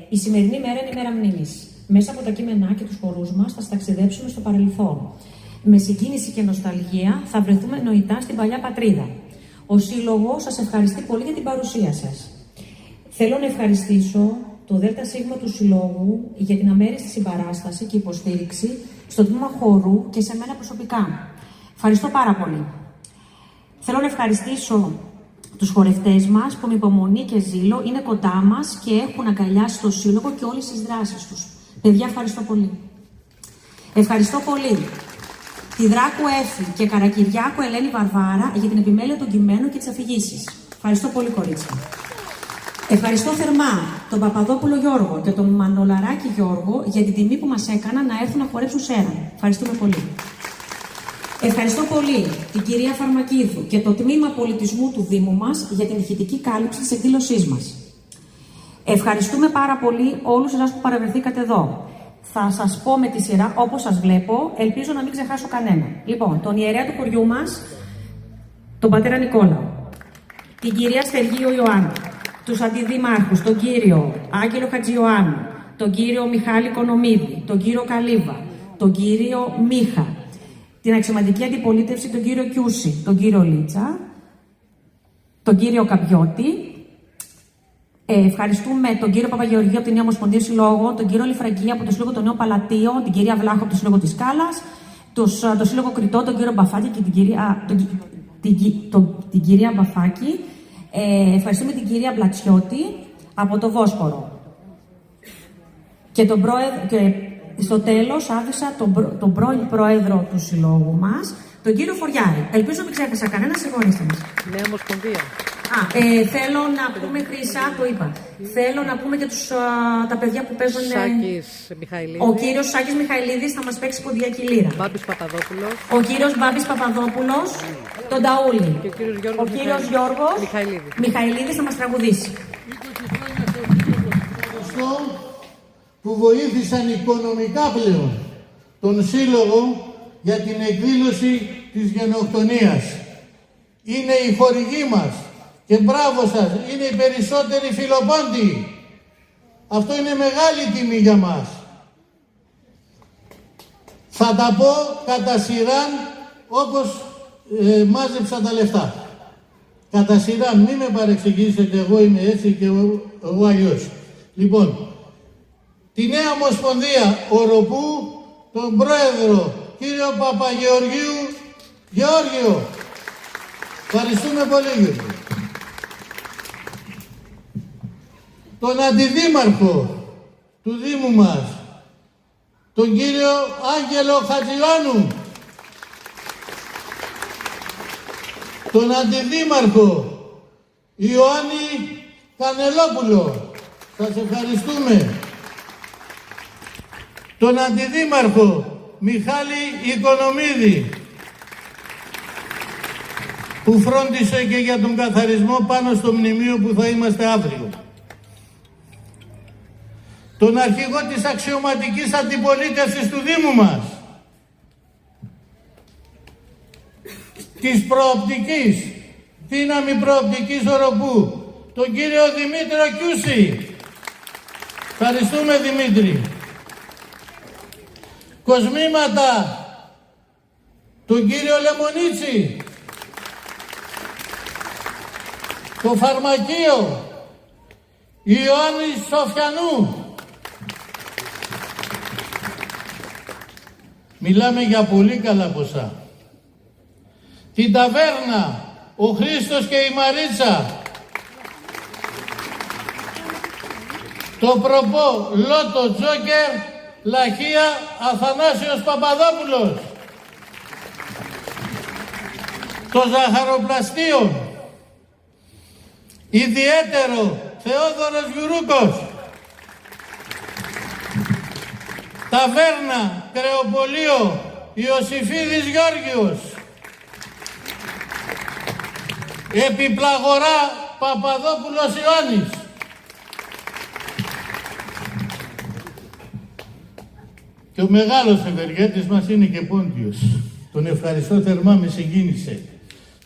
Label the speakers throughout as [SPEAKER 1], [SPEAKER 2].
[SPEAKER 1] Η σημερινή μέρα είναι η μέρα μνήμης. Μέσα από τα κείμενά και τους χορούς μας θα ταξιδέψουμε στο παρελθόν. Με συγκίνηση και νοσταλγία θα βρεθούμε νοητά στην παλιά πατρίδα. Ο Σύλλογος σας ευχαριστεί πολύ για την παρουσία σας. Θέλω να ευχαριστήσω το ΔΣ του Συλλόγου για την αμέριστη συμπαράσταση και υποστήριξη στο τμήμα χορού και σε μένα προσωπικά. Ευχαριστώ πάρα πολύ. Θέλω να ευχαριστήσω τους χορευτές μας που με υπομονή και ζήλο είναι κοντά μας και έχουν αγκαλιάσει το Σύλλογο και όλες τις δράσεις τους. Παιδιά, ευχαριστώ πολύ. Ευχαριστώ πολύ τη Δράκου Έφη και Καρακυριάκου Ελένη Βαρβάρα για την επιμέλεια των κειμένων και τις αφηγήσεις. Ευχαριστώ πολύ, κορίτσια. Ευχαριστώ θερμά τον Παπαδόπουλο Γιώργο και τον Μανολαράκη Γιώργο για την τιμή που μας έκαναν να έρθουν να χορέψουν σέρα. Ευχαριστούμε πολύ. Ευχαριστώ πολύ την κυρία Φαρμακίδου και το Τμήμα Πολιτισμού του Δήμου μας για την ηχητική κάλυψη της εκδήλωσής μας. Ευχαριστούμε πάρα πολύ όλους εσάς που παρευρεθήκατε εδώ. Θα σας πω με τη σειρά όπως σας βλέπω, ελπίζω να μην ξεχάσω κανένα. Λοιπόν, τον ιερέα του χωριού μας, τον πατέρα Νικόλαο, την κυρία Στεργίου Ιωάννου, τους αντιδημάρχους, τον κύριο Άγγελο Χατζιωάννου, τον κύριο Μιχάλη Κονομίδη, τον κύριο Καλίβα, τον κύριο Μίχα, την αξιωματική αντιπολίτευση, τον κύριο Κιούση, τον κύριο Λίτσα, τον κύριο Καπιώτη. Ευχαριστούμε τον κύριο Παπαγεωργίου από την Νέα Ομοσπονδία Συλλόγων, τον κύριο Λιφραγκή από το Σύλλογο των Νέων Παλατίων, την κυρία Βλάχο από το Σύλλογο της Σκάλας, το Σύλλογο Κρητό, τον κύριο Μπαφάκη και την κυρία Μπαφάκη. Ευχαριστούμε την κυρία Μπλατσιώτη από το Βόσπορο. Και στο τέλος άφησα τον πρώην πρόεδρο του Συλλόγου μας, τον κύριο Φοριάρη. Ελπίζω να μην ξέχασα κανένα, συγχωρήστε μας.
[SPEAKER 2] Νέα Ομοσπονδία.
[SPEAKER 1] Θέλω να πούμε, Χρυσά, το είπα. Θέλω να πούμε και τα παιδιά που παίζουν.
[SPEAKER 2] Σάκης Μιχαηλίδης.
[SPEAKER 1] Ο κύριος Σάκης Μιχαηλίδης θα μας παίξει ποντιακή λύρα.
[SPEAKER 2] Μπάμπης Παπαδόπουλος.
[SPEAKER 1] Ο κύριος Μπάμπης Παπαδόπουλος, τον Ταούλη.
[SPEAKER 2] Και ο κύριος
[SPEAKER 1] Γιώργος Μιχαηλίδης θα μας τραγουδήσει.
[SPEAKER 3] 20 χρόνια στο που βοήθησαν οικονομικά πλέον τον Σύλλογο για την εκδήλωση της γενοκτονίας. Είναι οι χορηγοί μας και μπράβο σας, είναι οι περισσότεροι φιλοπόντιοι. Αυτό είναι μεγάλη τιμή για μας. Θα τα πω κατά σειράν όπως μάζεψα τα λεφτά. Κατά σειράν, μην με παρεξηγήσετε, εγώ είμαι έτσι και εγώ αλλιώς. Λοιπόν, τη Νέα Ομοσπονδία Οροπού, τον πρόεδρο κύριο Παπαγεωργίου Γεώργιο. Ευχαριστούμε πολύ, Γιώργο. Τον αντιδήμαρχο του Δήμου μας, τον κύριο Άγγελο Χατζιωάννου. Τον αντιδήμαρχο Ιωάννη Κανελόπουλο. Σας ευχαριστούμε. Τον αντιδήμαρχο Μιχάλη Οικονομίδη, που φρόντισε και για τον καθαρισμό πάνω στο μνημείο που θα είμαστε αύριο. Τον αρχηγό της αξιωματικής αντιπολίτευσης του Δήμου μας, της προοπτικής, δύναμη προοπτικής Οροπού, τον κύριο Δημήτριο Κιούση. Ευχαριστούμε, Δημήτρη. Κοσμήματα, τον κύριο Λεμονίτσι. Το φαρμακείο Ιωάννη Σοφιανού. Μιλάμε για πολύ καλά ποσά. Την ταβέρνα, ο Χρήστος και η Μαρίτσα. Το προπό, Λότο, Τζόκερ, Λαχία, Αθανάσιος Παπαδόπουλος. Το ζαχαροπλαστείο, ιδιαίτερο, Θεόδωρος Γιουρούκος. Ταβέρνα, Κρεοπολείο, Ιωσήφιδης Γιώργιος. Επιπλαγορά, Παπαδόπουλος Ιωάννης. Και ο μεγάλος ευεργέτης μας είναι και Πόντιος. Τον ευχαριστώ θερμά, με συγκίνησε.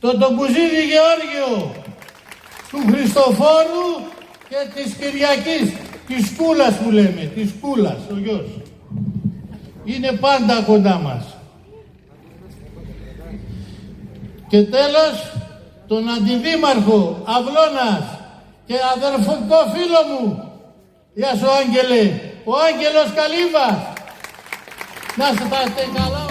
[SPEAKER 3] Το Τομπουζίδη Γεώργιο, του Χριστοφόρου και της Κυριακής. της Κούλας που λέμε, της Κούλας, ο γιος. Είναι πάντα κοντά μας. Και τέλος, τον αντιδήμαρχο Αυλώνας και αδερφικό φίλο μου, γεια σου Άγγελε, ο Άγγελος Καλύβας. Να είστε καλά.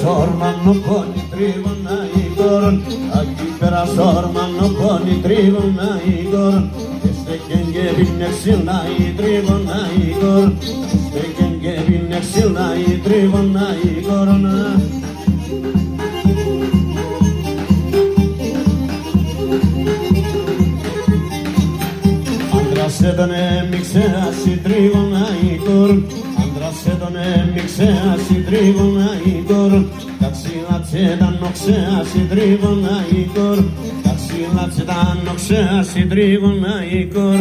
[SPEAKER 4] Sormano con i tribunali goron, aquí pera sormano con i tribunali goron. Este kenge binnek silnai tribunali goron, este kenge binnek silnai tribunali goron. Andrasedone mikse asi tribunali goron. Andrasedone mikse asi tribunali goron. Taksilace danno kseasi drivona igor, taksilace danno kseasi drivona igor.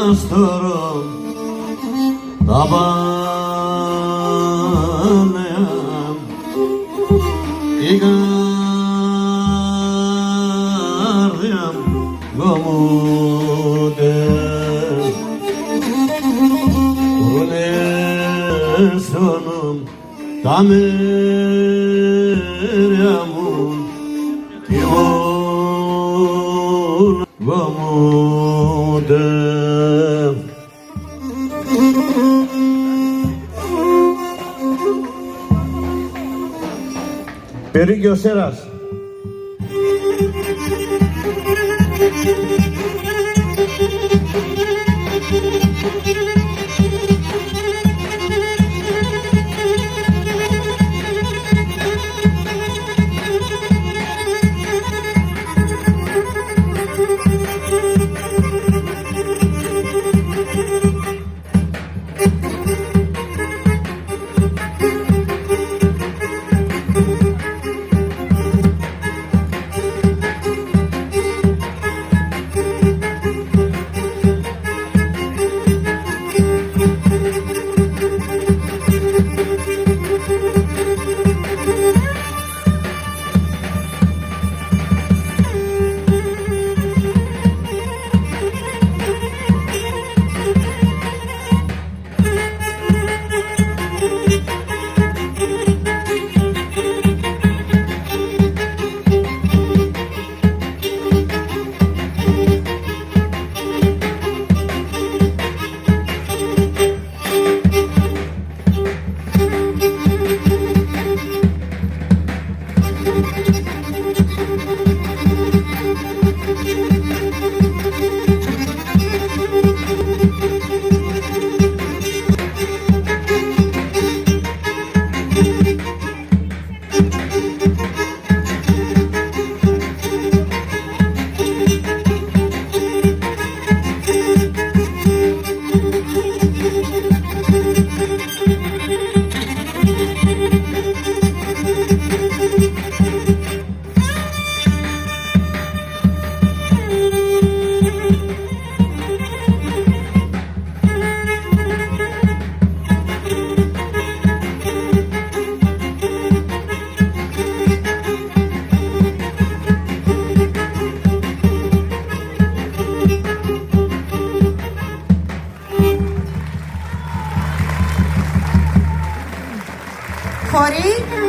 [SPEAKER 4] Ανάστορο τα πάνεα η καρδιά γομούνται κουρνέσονον τα μέρια μου τιμών γομούνται. Περίγειο Σέρας.
[SPEAKER 5] προχωρεί.